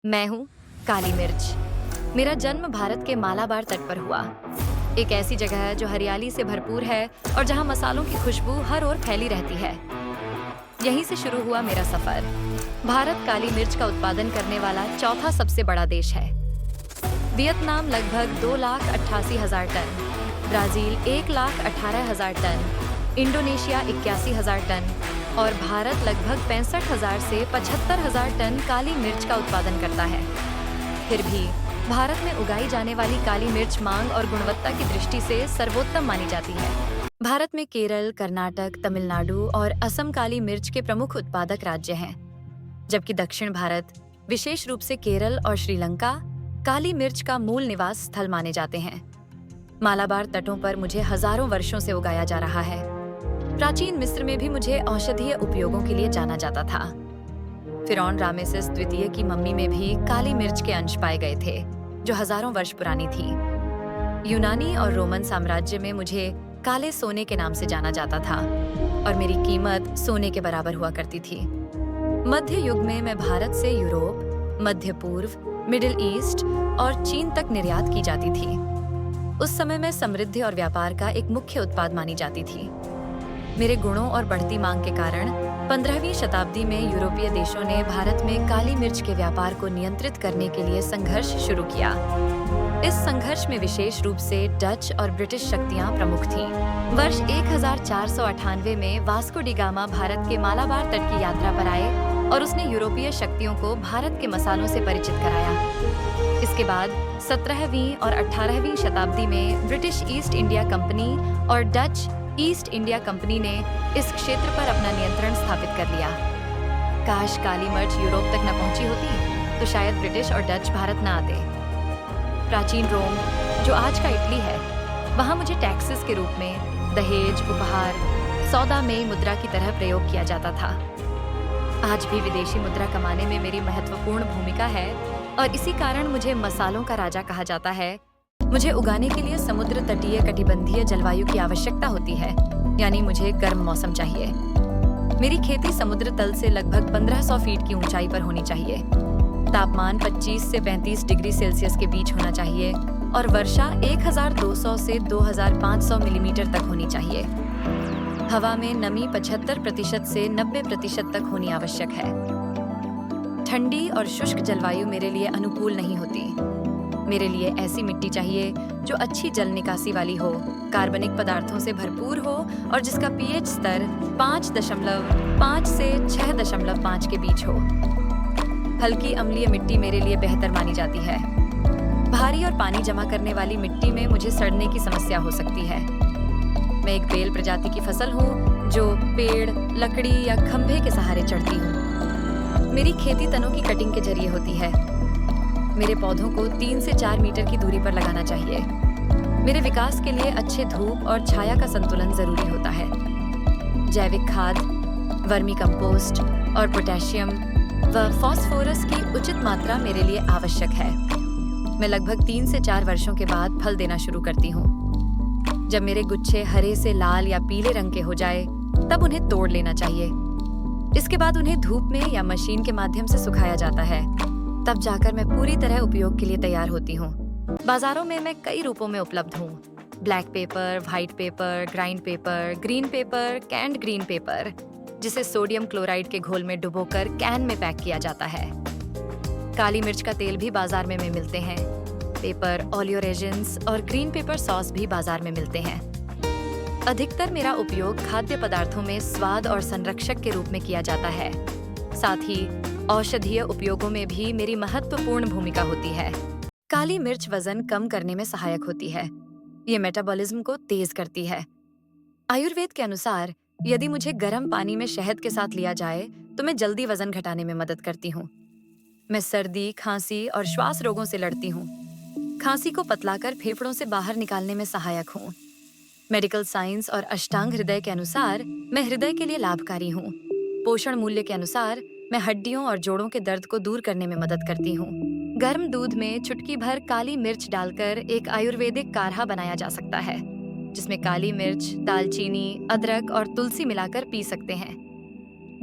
मैं हूँ काली मिर्च। मेरा जन्म भारत के मालाबार तट पर हुआ। एक ऐसी जगह है जो हरियाली से भरपूर है और जहाँ मसालों की खुशबू हर ओर फैली रहती है। यहीं से शुरू हुआ मेरा सफर। भारत काली मिर्च का उत्पादन करने वाला चौथा सबसे बड़ा देश है। वियतनाम लगभग 2,88,000 ton, Brazil 1,18,000 ton, Indonesia 81,000 ton और भारत लगभग 65,000 से 75,000 टन काली मिर्च का उत्पादन करता है। फिर भी भारत में उगाई जाने वाली काली मिर्च मांग और गुणवत्ता की दृष्टि से सर्वोत्तम मानी जाती है। भारत में केरल, कर्नाटक, तमिलनाडु और असम काली मिर्च के प्रमुख उत्पादक राज्य हैं, जबकि दक्षिण भारत, विशेष रूप से केरल और श्रीलंका, काली मिर्च का मूल निवास स्थल माने जाते हैं। मालाबार तटों पर मुझे हजारों वर्षों से उगाया जा रहा है। प्राचीन मिस्र में भी मुझे औषधीय उपयोगों के लिए जाना जाता था। फिरौन रामेसिस द्वितीय की मम्मी में भी काली मिर्च के अंश पाए गए थे, जो हजारों वर्ष पुरानी थी। यूनानी और रोमन साम्राज्य में मुझे काले सोने के नाम से जाना जाता था और मेरी कीमत सोने के बराबर हुआ करती थी। मध्य युग में मैं भारत से यूरोप, मध्य पूर्व, मिडिल ईस्ट और चीन तक निर्यात की जाती थी। उस समय मैं समृद्धि और व्यापार का एक मुख्य उत्पाद मानी जाती थी। मेरे गुणों और बढ़ती मांग के कारण 15वीं शताब्दी में यूरोपीय देशों ने भारत में काली मिर्च के व्यापार को नियंत्रित करने के लिए संघर्ष शुरू किया। इस संघर्ष में विशेष रूप से डच और ब्रिटिश शक्तियां प्रमुख थीं। वर्ष 1498 में वास्को डी गामा भारत के मालाबार तट की यात्रा पर आए और उसने यूरोपीय शक्तियों को भारत के मसालों से परिचित कराया। इसके बाद 17वीं और 18वीं शताब्दी में ब्रिटिश ईस्ट इंडिया कंपनी और डच ईस्ट इंडिया कंपनी ने इस क्षेत्र पर अपना नियंत्रण स्थापित कर लिया। काश काली मिर्च यूरोप तक न पहुंची होती तो शायद ब्रिटिश और डच भारत न आते। प्राचीन रोम, जो आज का इटली है, वहां मुझे टैक्सेस के रूप में दहेज, उपहार, सौदामयी मुद्रा की तरह प्रयोग किया जाता था। आज भी विदेशी मुद्रा कमाने में मेरी महत्वपूर्ण भूमिका है और इसी कारण मुझे मसालों का राजा कहा जाता है। मुझे उगाने के लिए समुद्र तटीय कटिबंधीय जलवायु की आवश्यकता होती है, यानी मुझे गर्म मौसम चाहिए। मेरी खेती समुद्र तल से लगभग 1500 फीट की ऊंचाई पर होनी चाहिए। तापमान 25 से 35 डिग्री सेल्सियस के बीच होना चाहिए और वर्षा 1200 से 2500 मिलीमीटर तक होनी चाहिए। हवा में नमी 75% से 90% तक होनी आवश्यक है। ठंडी और शुष्क जलवायु मेरे लिए अनुकूल नहीं होती। मेरे लिए ऐसी मिट्टी चाहिए जो अच्छी जल निकासी वाली हो, कार्बनिक पदार्थों से भरपूर हो और जिसका पीएच स्तर 5.5 से 6.5 के बीच हो। हल्की अम्लीय मिट्टी मेरे लिए बेहतर मानी जाती है। भारी और पानी जमा करने वाली मिट्टी में मुझे सड़ने की समस्या हो सकती है। मैं एक बेल प्रजाति की फसल हूँ जो पेड़, लकड़ी या खंभे के सहारे चढ़ती हूँ। मेरी खेती तनों की कटिंग के जरिए होती है। मेरे पौधों को 3 से 4 मीटर की दूरी पर लगाना चाहिए। मेरे विकास के लिए अच्छे धूप और छाया का संतुलन जरूरी होता है। जैविक खाद, वर्मी कंपोस्ट और पोटेशियम व फास्फोरस की उचित मात्रा मेरे लिए आवश्यक है। मैं लगभग 3 से 4 वर्षों के बाद फल देना शुरू करती हूँ। जब मेरे गुच्छे हरे से लाल या पीले रंग के हो जाए, तब उन्हें तोड़ लेना चाहिए। इसके बाद उन्हें धूप में या मशीन के माध्यम से सुखाया जाता है। तब जाकर मैं पूरी तरह उपयोग के लिए तैयार होती हूँ। बाजारों में मैं कई रूपों में उपलब्ध हूँ। Black pepper, white pepper, grind pepper, green pepper, canned green pepper, जिसे सोडियम क्लोराइड के घोल में डुबोकर कैन में पैक किया जाता है। काली मिर्च का तेल भी बाजार में मिलते हैं। पेपर, ओलियोरेजिन्स और ग्रीन पेपर सॉस भी बाजार में मिलते हैं। अधिकतर मेरा उपयोग खाद्य पदार्थों में स्वाद और संरक्षक के रूप में किया जाता है। साथ ही औषधीय उपयोगों में भी मेरी महत्वपूर्ण भूमिका होती है। काली मिर्च वजन कम करने में सहायक होती है। ये मेटाबॉलिज्म को तेज करती है। आयुर्वेद के अनुसार यदि मुझे गर्म पानी में शहद के साथ लिया जाए तो मैं जल्दी वजन घटाने में मदद करती हूँ। मैं सर्दी, खांसी और श्वास रोगों से लड़ती हूँ। खांसी को पतलाकर फेफड़ों से बाहर निकालने में सहायक हूँ। मेडिकल साइंस और अष्टांग हृदय के अनुसार मैं हृदय के लिए लाभकारी हूँ। पोषण मूल्य के अनुसार मैं हड्डियों और जोड़ों के दर्द को दूर करने में मदद करती हूँ। गर्म दूध में चुटकी भर काली मिर्च डालकर एक आयुर्वेदिक काढ़ा बनाया जा सकता है, जिसमें काली मिर्च, दालचीनी, अदरक और तुलसी मिलाकर पी सकते हैं।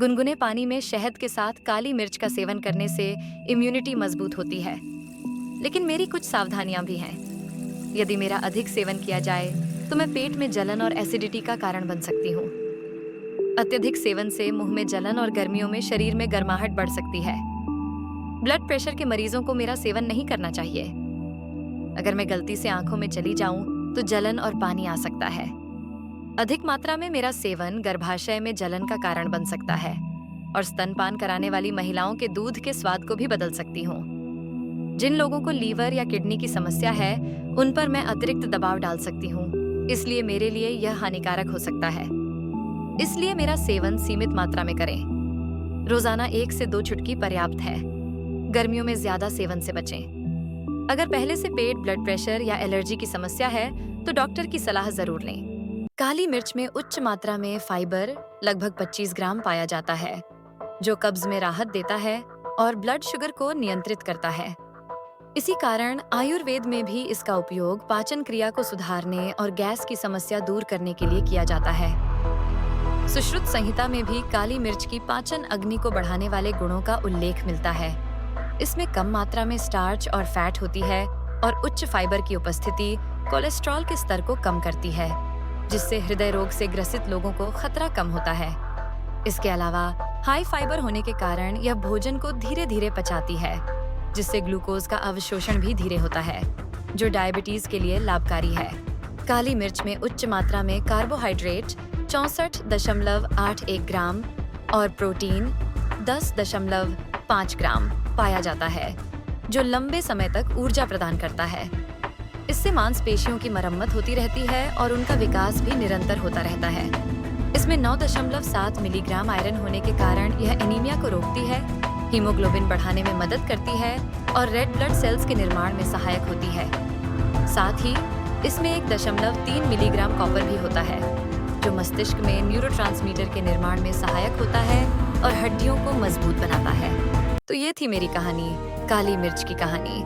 गुनगुने पानी में शहद के साथ काली मिर्च का सेवन करने से इम्यूनिटी मजबूत होती है। लेकिन मेरी कुछ सावधानियां भी हैं। यदि मेरा अधिक सेवन किया जाए तो मैं पेट में जलन और एसिडिटी का कारण बन सकती हूँ। अत्यधिक सेवन से मुंह में जलन और गर्मियों में शरीर में गर्माहट बढ़ सकती है। ब्लड प्रेशर के मरीजों को मेरा सेवन नहीं करना चाहिए। अगर मैं गलती से आंखों में चली जाऊं तो जलन और पानी आ सकता है। अधिक मात्रा में मेरा सेवन गर्भाशय में जलन का कारण बन सकता है और स्तनपान कराने वाली महिलाओं के दूध के स्वाद को भी बदल सकती हूँ। जिन लोगों को लीवर या किडनी की समस्या है, उन पर मैं अतिरिक्त दबाव डाल सकती हूँ, इसलिए मेरे लिए यह हानिकारक हो सकता है। इसलिए मेरा सेवन सीमित मात्रा में करें। रोजाना 1 से 2 चुटकी पर्याप्त है। गर्मियों में ज्यादा सेवन से बचें। अगर पहले से पेट, ब्लड प्रेशर या एलर्जी की समस्या है तो डॉक्टर की सलाह जरूर लें। काली मिर्च में उच्च मात्रा में फाइबर लगभग 25 ग्राम पाया जाता है, जो कब्ज में राहत देता है और ब्लड शुगर को नियंत्रित करता है। इसी कारण आयुर्वेद में भी इसका उपयोग पाचन क्रिया को सुधारने और गैस की समस्या दूर करने के लिए किया जाता है। सुश्रुत संहिता में भी काली मिर्च की पाचन अग्नि को बढ़ाने वाले गुणों का उल्लेख मिलता है। इसमें कम मात्रा में स्टार्च और फैट होती है और उच्च फाइबर की उपस्थिति कोलेस्ट्रॉल के स्तर को कम करती है, जिससे हृदय रोग से ग्रसित लोगों को खतरा कम होता है। इसके अलावा हाई फाइबर होने के कारण यह भोजन को धीरे धीरे पचाती है, जिससे ग्लूकोज का अवशोषण भी धीरे होता है, जो डायबिटीज के लिए लाभकारी है। काली मिर्च में उच्च मात्रा में कार्बोहाइड्रेट 64.81 ग्राम और प्रोटीन 10.5 ग्राम पाया जाता है, जो लंबे समय तक ऊर्जा प्रदान करता है। इससे मांसपेशियों की मरम्मत होती रहती है और उनका विकास भी निरंतर होता रहता है। इसमें 9.7 मिलीग्राम आयरन होने के कारण यह एनीमिया को रोकती है, हीमोग्लोबिन बढ़ाने में मदद करती है और रेड ब्लड सेल्स के निर्माण में सहायक होती है। साथ ही इसमें 1.3 मिलीग्राम कॉपर भी होता है, जो मस्तिष्क में न्यूरोट्रांसमीटर के निर्माण में सहायक होता है और हड्डियों को मजबूत बनाता है। तो ये थी मेरी कहानी, काली मिर्च की कहानी।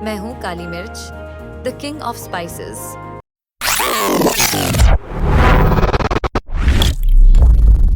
मैं हूँ काली मिर्च, द किंग ऑफ स्पाइसेस।